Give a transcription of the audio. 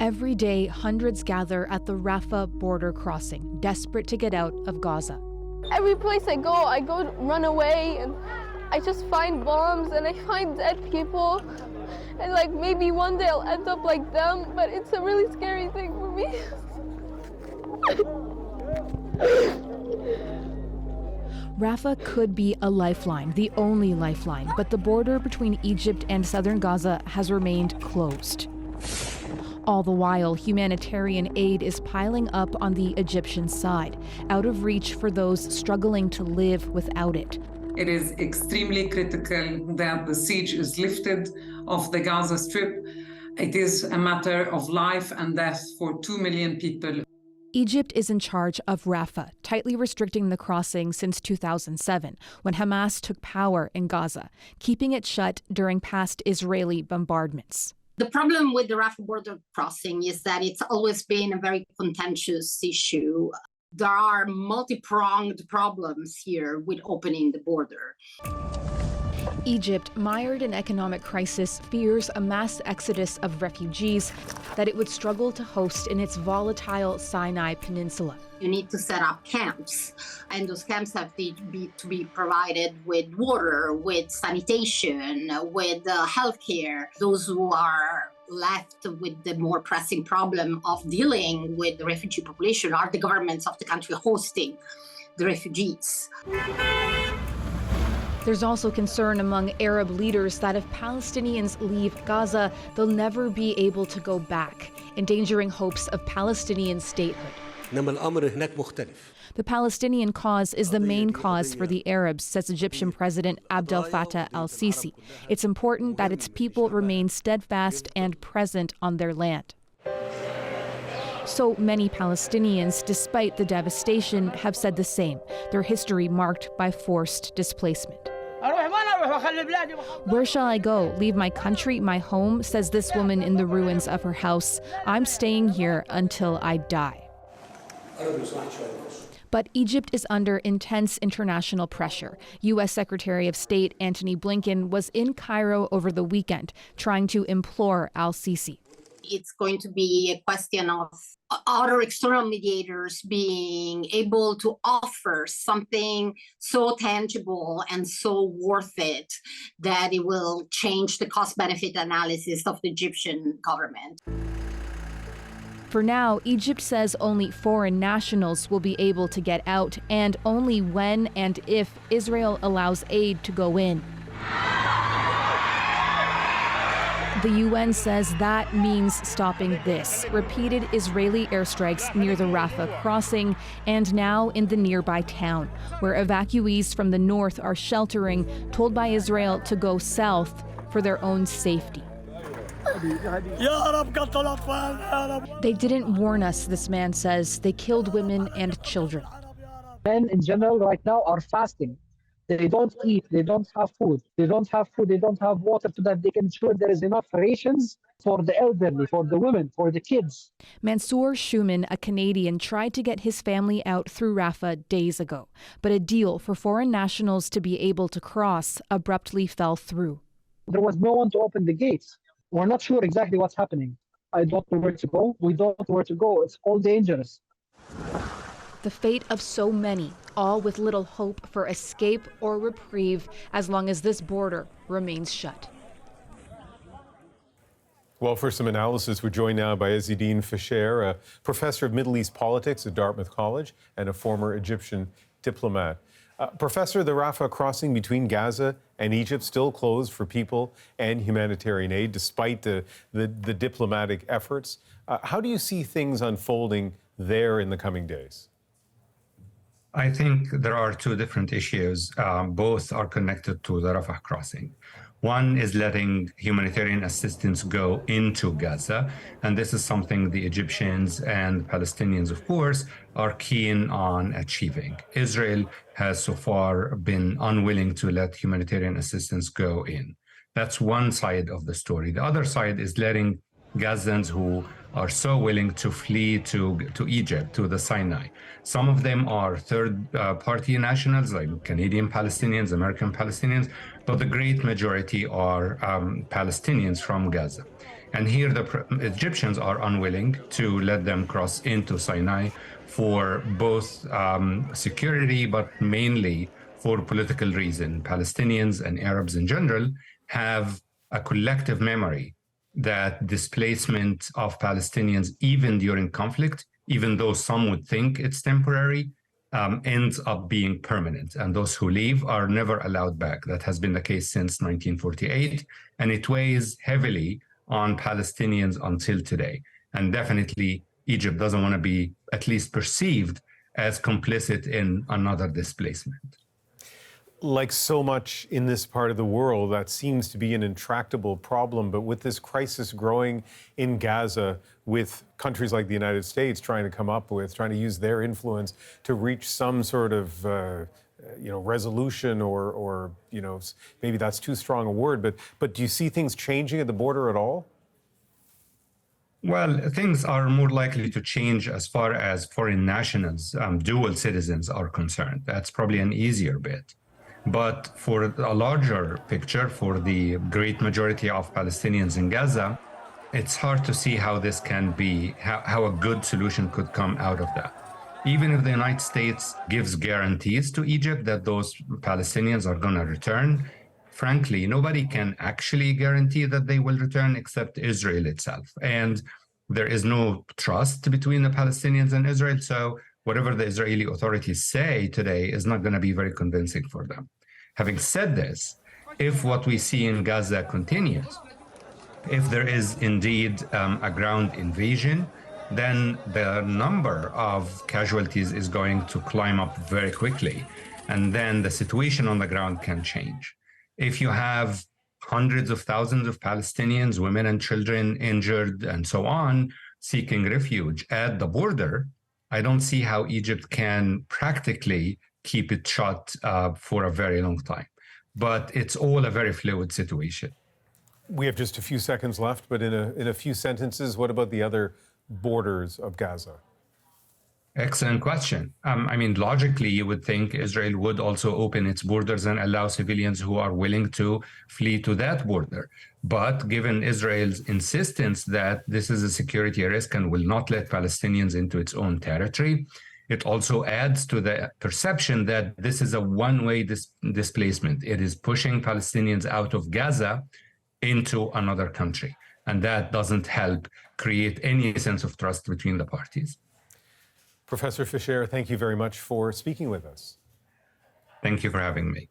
Every day, hundreds gather at the Rafah border crossing, desperate to get out of Gaza. Every place I go run away, and I just find bombs and I find dead people. And like maybe one day I'll end up like them, but it's a really scary thing for me. Rafah could be a lifeline, the only lifeline, but the border between Egypt and southern Gaza has remained closed. All the while, humanitarian aid is piling up on the Egyptian side, out of reach for those struggling to live without it. It is extremely critical that the siege is lifted off the Gaza Strip. It is a matter of life and death for 2 million people. Egypt is in charge of Rafah, tightly restricting the crossing since 2007, when Hamas took power in Gaza, keeping it shut during past Israeli bombardments. The problem with the Rafah border crossing is that it's always been a very contentious issue. There are multi-pronged problems here with opening the border. Egypt, mired in economic crisis, fears a mass exodus of refugees that it would struggle to host in its volatile Sinai Peninsula. You need to set up camps, and those camps have to be provided with water, with sanitation, with healthcare. Those who are left with the more pressing problem of dealing with the refugee population are the governments of the country hosting the refugees. There's also concern among Arab leaders that if Palestinians leave Gaza, they'll never be able to go back, endangering hopes of Palestinian statehood. The Palestinian cause is the main cause for the Arabs, says Egyptian President Abdel Fattah al-Sisi. It's important that its people remain steadfast and present on their land. So many Palestinians, despite the devastation, have said the same, their history marked by forced displacement. Where shall I go? Leave my country, my home, says this woman in the ruins of her house. I'm staying here until I die. But Egypt is under intense international pressure. U.S. Secretary of State Antony Blinken was in Cairo over the weekend, trying to implore al-Sisi. It's going to be a question of other external mediators being able to offer something so tangible and so worth it that it will change the cost-benefit analysis of the Egyptian government. For now, Egypt says only foreign nationals will be able to get out, and only when and if Israel allows aid to go in. The UN says that means stopping this. Repeated Israeli airstrikes near the Rafah crossing and now in the nearby town, where evacuees from the north are sheltering, told by Israel to go south for their own safety. They didn't warn us, this man says. They killed women and children. Men in general right now are fasting. They don't eat, they don't have food, they don't have water so that they can ensure there is enough rations for the elderly, for the women, for the kids. Mansour Schumann, a Canadian, tried to get his family out through Rafah days ago, but a deal for foreign nationals to be able to cross abruptly fell through. There was no one to open the gates. We're not sure exactly what's happening. I don't know where to go. We don't know where to go. It's all dangerous. The fate of so many, all with little hope for escape or reprieve as long as this border remains shut. Well, for some analysis, we're joined now by Adrienne, a professor of Middle East politics at Dartmouth College and a former Egyptian diplomat. Professor, the Rafah crossing between Gaza and Egypt still closed for people and humanitarian aid despite the diplomatic efforts. How do you see things unfolding there in the coming days? I think there are two different issues. Both are connected to the Rafah crossing. One is letting humanitarian assistance go into Gaza, and this is something the Egyptians and Palestinians, of course, are keen on achieving. Israel has so far been unwilling to let humanitarian assistance go in. That's one side of the story. The other side is letting Gazans who are so willing to flee to Egypt, to the Sinai. Some of them are third-party nationals, like Canadian Palestinians, American Palestinians, but the great majority are Palestinians from Gaza. And here the Egyptians are unwilling to let them cross into Sinai for both security, but mainly for political reason. Palestinians and Arabs in general have a collective memory that displacement of Palestinians, even during conflict, even though some would think it's temporary, ends up being permanent. And those who leave are never allowed back. That has been the case since 1948. And it weighs heavily on Palestinians until today. And definitely, Egypt doesn't want to be at least perceived as complicit in another displacement. Like so much in this part of the world, that seems to be an intractable problem. But with this crisis growing in Gaza, with countries like the United States trying to use their influence to reach some sort of, resolution or maybe that's too strong a word, but do you see things changing at the border at all? Well, things are more likely to change as far as foreign nationals, dual citizens are concerned. That's probably an easier bit. But for a larger picture, for the great majority of Palestinians in Gaza, it's hard to see how this can be, how a good solution could come out of that. Even if the United States gives guarantees to Egypt that those Palestinians are going to return, frankly, nobody can actually guarantee that they will return except Israel itself. And there is no trust between the Palestinians and Israel. So whatever the Israeli authorities say today is not going to be very convincing for them. Having said this, if what we see in Gaza continues, if there is indeed a ground invasion, then the number of casualties is going to climb up very quickly. And then the situation on the ground can change. If you have hundreds of thousands of Palestinians, women and children injured and so on, seeking refuge at the border, I don't see how Egypt can practically keep it shut for a very long time. But it's all a very fluid situation. We have just a few seconds left, but in a few sentences, what about the other borders of Gaza? Excellent question. Logically, you would think Israel would also open its borders and allow civilians who are willing to flee to that border. But given Israel's insistence that this is a security risk and will not let Palestinians into its own territory, it also adds to the perception that this is a one-way displacement. It is pushing Palestinians out of Gaza into another country. And that doesn't help create any sense of trust between the parties. Professor Fischer, thank you very much for speaking with us. Thank you for having me.